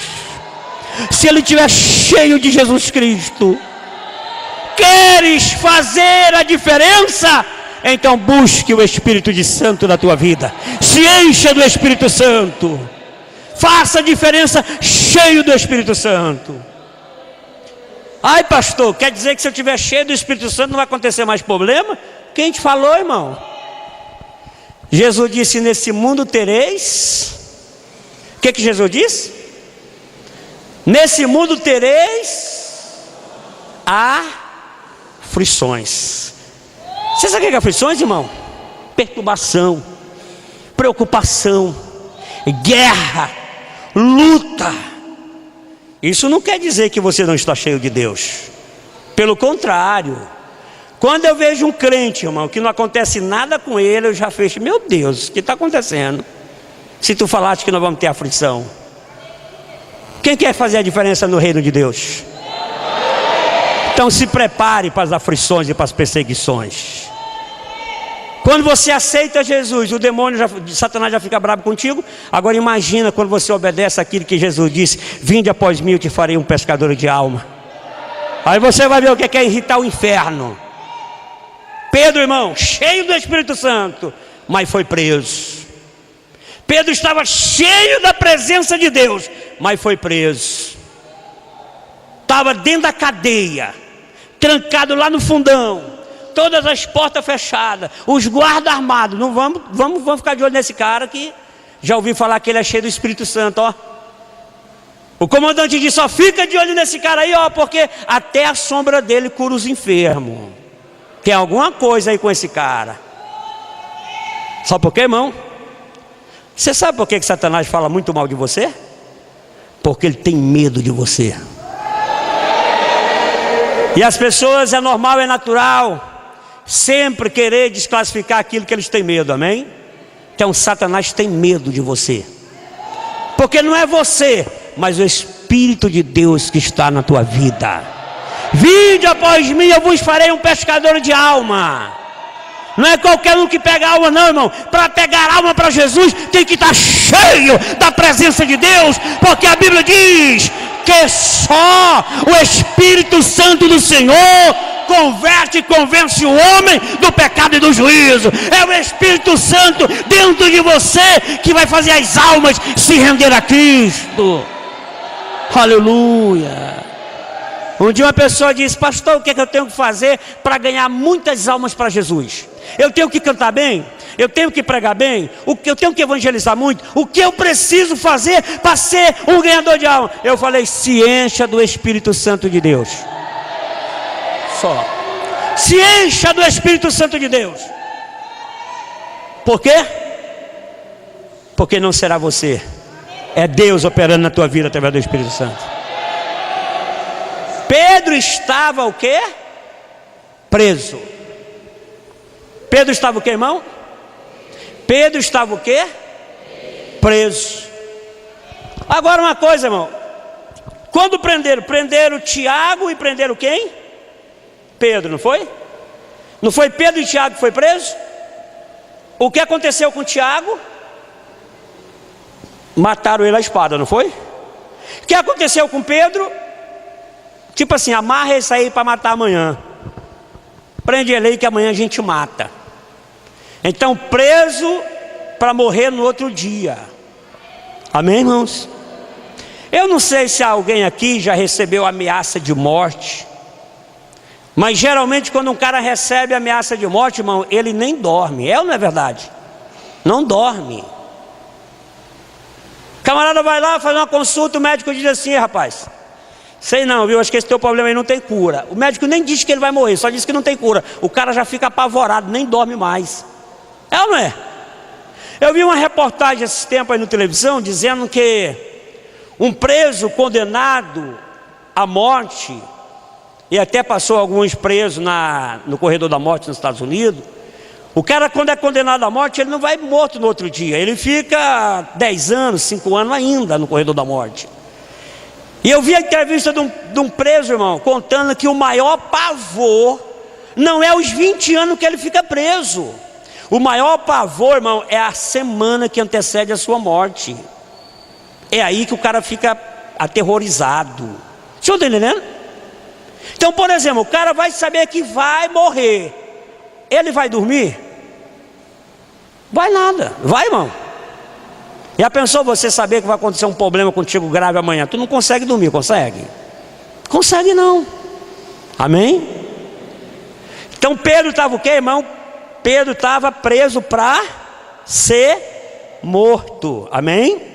A: se ele estiver cheio de Jesus Cristo. Queres fazer a diferença? Então busque o Espírito Santo na tua vida, se encha do Espírito Santo, faça a diferença cheio do Espírito Santo. Ai, pastor, quer dizer que se eu estiver cheio do Espírito Santo não vai acontecer mais problema? Quem te falou, irmão? Jesus disse: nesse mundo tereis. O que Jesus disse? Nesse mundo tereis aflições. Você sabe o que é aflições, irmão? Perturbação, preocupação, guerra, luta. Isso não quer dizer que você não está cheio de Deus. Pelo contrário, quando eu vejo um crente, irmão, que não acontece nada com ele, eu já fecho: meu Deus, o que está acontecendo? Se tu falaste que nós vamos ter aflição. Quem quer fazer a diferença no reino de Deus? Então se prepare para as aflições e para as perseguições. Quando você aceita Jesus, o demônio, Satanás já fica bravo contigo. Agora imagina quando você obedece aquilo que Jesus disse: vinde após mim, eu te farei um pescador de alma. Aí você vai ver o que é irritar o inferno. Pedro, irmão, cheio do Espírito Santo, mas foi preso. Pedro estava cheio da presença de Deus, mas foi preso. Estava dentro da cadeia, trancado lá no fundão, todas as portas fechadas, os guardas armados. Não vamos ficar de olho nesse cara que já ouvi falar que ele é cheio do Espírito Santo, ó. O comandante disse: só fica de olho nesse cara aí, ó, porque até a sombra dele cura os enfermos. Tem alguma coisa aí com esse cara. Sabe por quê, irmão? Você sabe por que Satanás fala muito mal de você? Porque ele tem medo de você. E as pessoas, é normal, é natural, sempre querer desclassificar aquilo que eles têm medo, amém? Então Satanás tem medo de você, porque não é você, mas o Espírito de Deus que está na tua vida. Vinde após mim, eu vos farei um pescador de alma. Não é qualquer um que pega alma não, irmão. Para pegar alma para Jesus, tem que estar cheio da presença de Deus, porque a Bíblia diz que só o Espírito Santo do Senhor converte e convence o homem do pecado e do juízo. É o Espírito Santo dentro de você que vai fazer as almas se render a Cristo. Aleluia. Um dia uma pessoa disse: pastor, o que é que eu tenho que fazer para ganhar muitas almas para Jesus? Eu tenho que cantar bem? Eu tenho que pregar bem? Eu tenho que evangelizar muito? O que eu preciso fazer para ser um ganhador de alma? Eu falei: se encha do Espírito Santo de Deus. só. Se encha do Espírito Santo de Deus. Por quê? Porque não será você. É Deus operando na tua vida através do Espírito Santo. Pedro estava o quê? Preso. Pedro estava o quê, irmão? Pedro estava o quê? Preso. Agora uma coisa, irmão. Quando prenderam Tiago e prenderam quem? Pedro, não foi? Não foi Pedro e Tiago que foi preso? O que aconteceu com Tiago? Mataram ele à espada, não foi? O que aconteceu com Pedro? Tipo assim, amarra esse aí para matar amanhã. Prende ele aí que amanhã a gente mata. Então preso para morrer no outro dia. Amém, irmãos? Eu não sei se alguém aqui já recebeu ameaça de morte. Mas geralmente quando um cara recebe ameaça de morte, irmão, ele nem dorme. É ou não é verdade? Não dorme. O camarada vai lá fazer uma consulta, o médico diz assim: rapaz, sei não, viu? Acho que esse teu problema aí não tem cura. O médico nem diz que ele vai morrer, só diz que não tem cura. O cara já fica apavorado, nem dorme mais. É ou não é? Eu vi uma reportagem esse tempo aí na televisão dizendo que um preso condenado à morte, e até passou alguns presos no corredor da morte nos Estados Unidos. O cara, quando é condenado à morte, ele não vai morto no outro dia. Ele fica 10 anos, 5 anos ainda no corredor da morte. E eu vi a entrevista de um preso, irmão, contando que o maior pavor não é os 20 anos que ele fica preso. O maior pavor, irmão, é a semana que antecede a sua morte. É aí que o cara fica aterrorizado. Vocês estão entendendo? Então, por exemplo, o cara vai saber que vai morrer. Ele vai dormir? Vai nada. Vai, irmão. Já pensou você saber que vai acontecer um problema contigo grave amanhã? Tu não consegue dormir, consegue? Consegue não. Amém? Então Pedro estava o quê, irmão? Pedro estava preso para ser morto. Amém?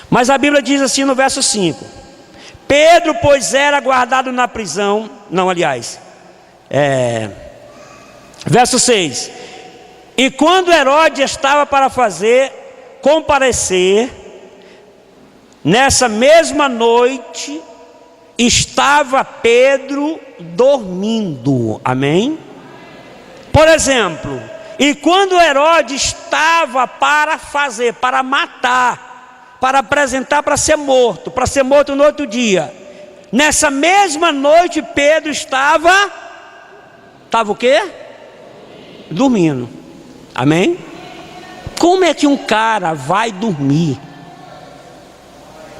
A: Mas a Bíblia diz assim no verso 5: Pedro, pois, era guardado na prisão. Não, aliás, verso 6: E quando Herodes estava para fazer comparecer, nessa mesma noite, estava Pedro dormindo. Amém? Por exemplo, e quando Herodes estava para matar, para apresentar para ser morto no outro dia, nessa mesma noite Pedro estava o quê? Dormindo. Amém? Como é que um cara vai dormir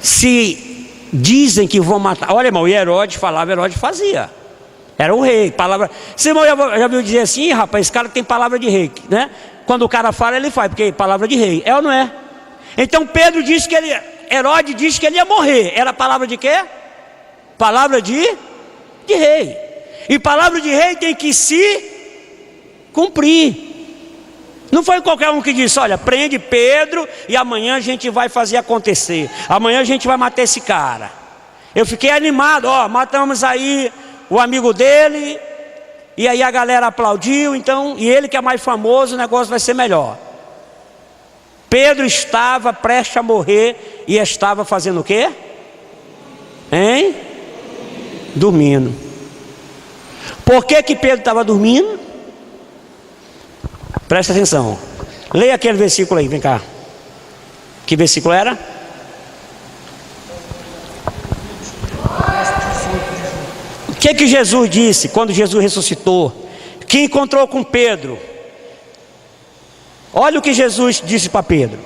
A: se dizem que vão matar? Olha, irmão, e Herodes falava, Herodes fazia. Era o rei, palavra. Você, irmão, já viu dizer assim: rapaz, esse cara tem palavra de rei, né? Quando o cara fala, ele faz, porque palavra de rei. É ou não é? Então Pedro disse que Herodes disse que ele ia morrer. Era palavra de quê? Palavra de rei. E palavra de rei tem que se cumprir. Não foi qualquer um que disse: olha, prende Pedro e amanhã a gente vai fazer acontecer. Amanhã a gente vai matar esse cara. Eu fiquei animado, matamos aí o amigo dele, e aí a galera aplaudiu, então, e ele que é mais famoso, o negócio vai ser melhor. Pedro estava prestes a morrer e estava fazendo o quê? Hein? Dormindo. Por que Pedro estava dormindo? Presta atenção. Leia aquele versículo aí, vem cá. Que versículo era? O que Jesus disse quando Jesus ressuscitou? Que encontrou com Pedro? Olha o que Jesus disse para Pedro: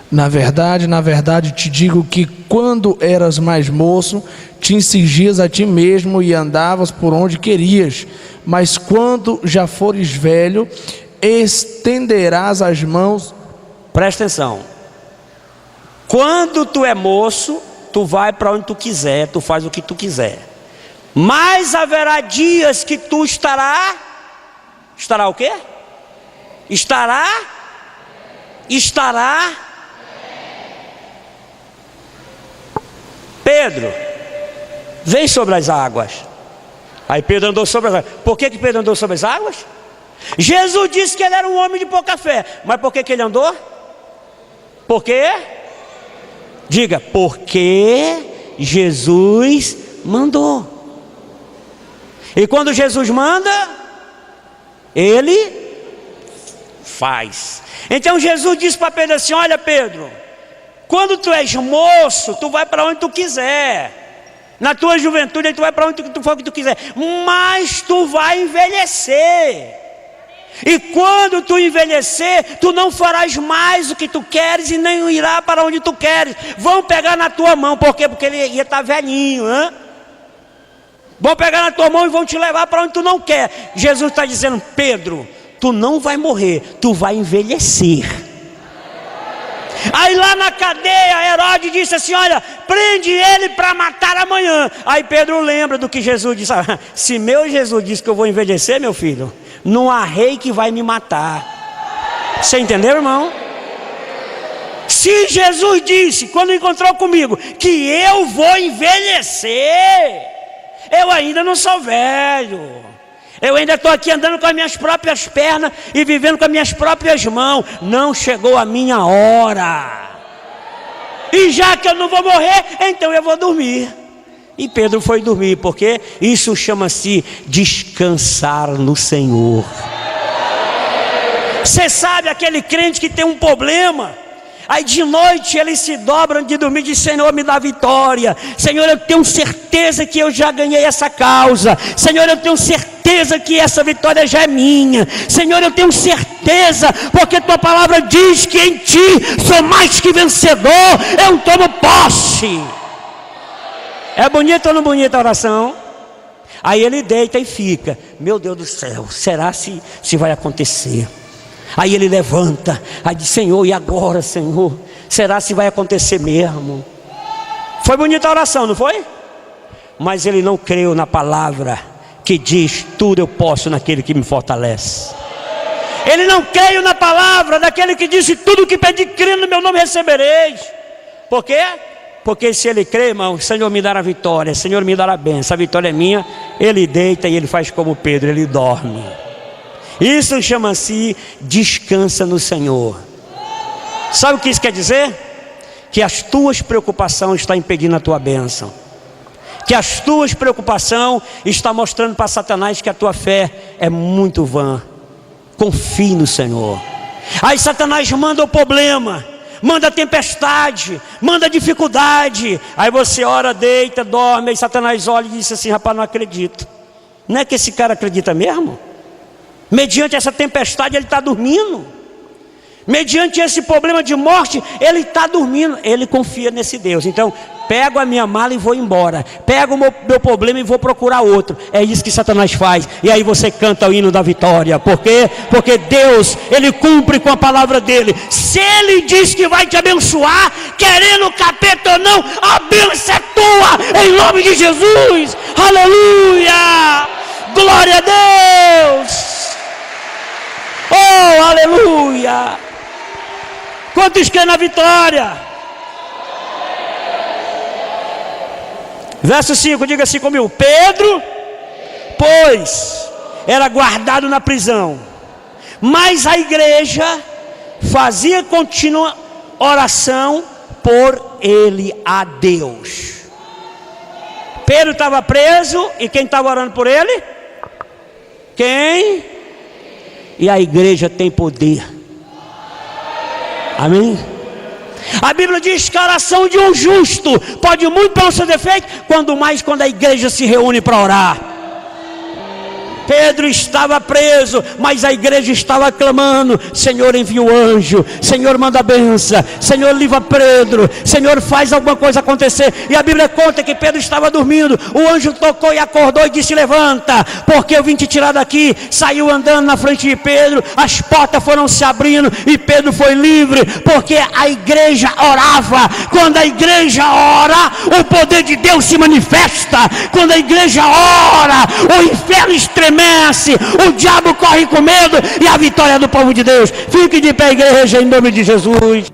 B: na verdade te digo que quando eras mais moço, te cingias a ti mesmo e andavas por onde querias, mas quando já fores velho, estenderás as mãos.
A: Presta atenção. Quando tu é moço, tu vai para onde tu quiser, tu faz o que tu quiser. Mas haverá dias que tu estará o quê? Estará Pedro, vem sobre as águas. Aí Pedro andou sobre as águas. Por que Pedro andou sobre as águas? Jesus disse que ele era um homem de pouca fé. Mas por que ele andou? Por quê? Diga, porque Jesus mandou. E quando Jesus manda, ele faz. Então Jesus disse para Pedro assim: olha Pedro, quando tu és moço, tu vai para onde tu quiser. Na tua juventude, tu vai para onde tu for que tu quiser. Mas tu vai envelhecer. E quando tu envelhecer, tu não farás mais o que tu queres e nem irá para onde tu queres. Vão pegar na tua mão. Por quê? Porque ele ia estar velhinho, hein? Vão pegar na tua mão e vão te levar para onde tu não quer. Jesus está dizendo: Pedro, tu não vai morrer, tu vai envelhecer. Aí lá na cadeia, Herodes disse assim: olha, prende ele para matar amanhã. Aí Pedro lembra do que Jesus disse: se meu Jesus disse que eu vou envelhecer, meu filho, não há rei que vai me matar. Você entendeu, irmão? Se Jesus disse, quando encontrou comigo, que eu vou envelhecer, eu ainda não sou velho. Eu ainda estou aqui andando com as minhas próprias pernas e vivendo com as minhas próprias mãos. Não chegou a minha hora. E já que eu não vou morrer, então eu vou dormir. E Pedro foi dormir, porque isso chama-se descansar no Senhor. Você sabe aquele crente que tem um problema, aí de noite ele se dobra de dormir e diz: Senhor, me dá vitória. Senhor, eu tenho certeza que eu já ganhei essa causa. Senhor, eu tenho certeza que essa vitória já é minha. Senhor, eu tenho certeza, porque tua palavra diz que em ti sou mais que vencedor. Eu tomo posse. É bonita ou não bonita a oração? Aí ele deita e fica: meu Deus do céu, será se vai acontecer? Aí ele levanta, aí diz: Senhor, e agora, Senhor? Será se vai acontecer mesmo? Foi bonita a oração, não foi? Mas ele não creu na palavra que diz: tudo eu posso naquele que me fortalece. Ele não creu na palavra daquele que disse: tudo que pedi crendo no meu nome recebereis. Por quê? Porque se ele crê, irmão, Senhor me dará a vitória, Senhor me dará a bênção, a vitória é minha. Ele deita e ele faz como Pedro, ele dorme. Isso chama-se descansa no Senhor. Sabe o que isso quer dizer? Que as tuas preocupações estão impedindo a tua bênção. Que as tuas preocupações estão mostrando para Satanás que a tua fé é muito vã. Confie no Senhor. Aí Satanás manda o problema, manda a tempestade, manda a dificuldade. Aí você ora, deita, dorme. Aí Satanás olha e diz assim: rapaz, não acredito. Não é que esse cara acredita mesmo? Mediante essa tempestade ele está dormindo. Mediante esse problema de morte ele está dormindo. Ele confia nesse Deus. Então pego a minha mala e vou embora. Pego o meu problema e vou procurar outro. É isso que Satanás faz. E aí você canta o hino da vitória. Por quê? Porque Deus, ele cumpre com a palavra dele. Se ele diz que vai te abençoar, querendo o capeta ou não, a bênção é tua, em nome de Jesus. Aleluia! Glória a Deus! Oh, aleluia! Quantos querem na vitória? Verso 5, diga assim comigo: Pedro, pois, era guardado na prisão, mas a igreja fazia contínua oração por ele a Deus. Pedro estava preso, e quem estava orando por ele? Quem? E a igreja tem poder. Amém? A Bíblia diz que a oração de um justo pode muito pelo seu defeito, quando mais quando a igreja se reúne para orar. Pedro estava preso, mas a igreja estava clamando: Senhor, envia o anjo, Senhor, manda a benção, Senhor, livra Pedro, Senhor, faz alguma coisa acontecer. E a Bíblia conta que Pedro estava dormindo, o anjo tocou e acordou e disse: levanta, porque eu vim te tirar daqui. Saiu andando na frente de Pedro, as portas foram se abrindo e Pedro foi livre, porque a igreja orava. Quando a igreja ora, o poder de Deus se manifesta. Quando a igreja ora, o inferno estremece, o diabo corre com medo, e a vitória do povo de Deus. Fique de pé, igreja, em nome de Jesus.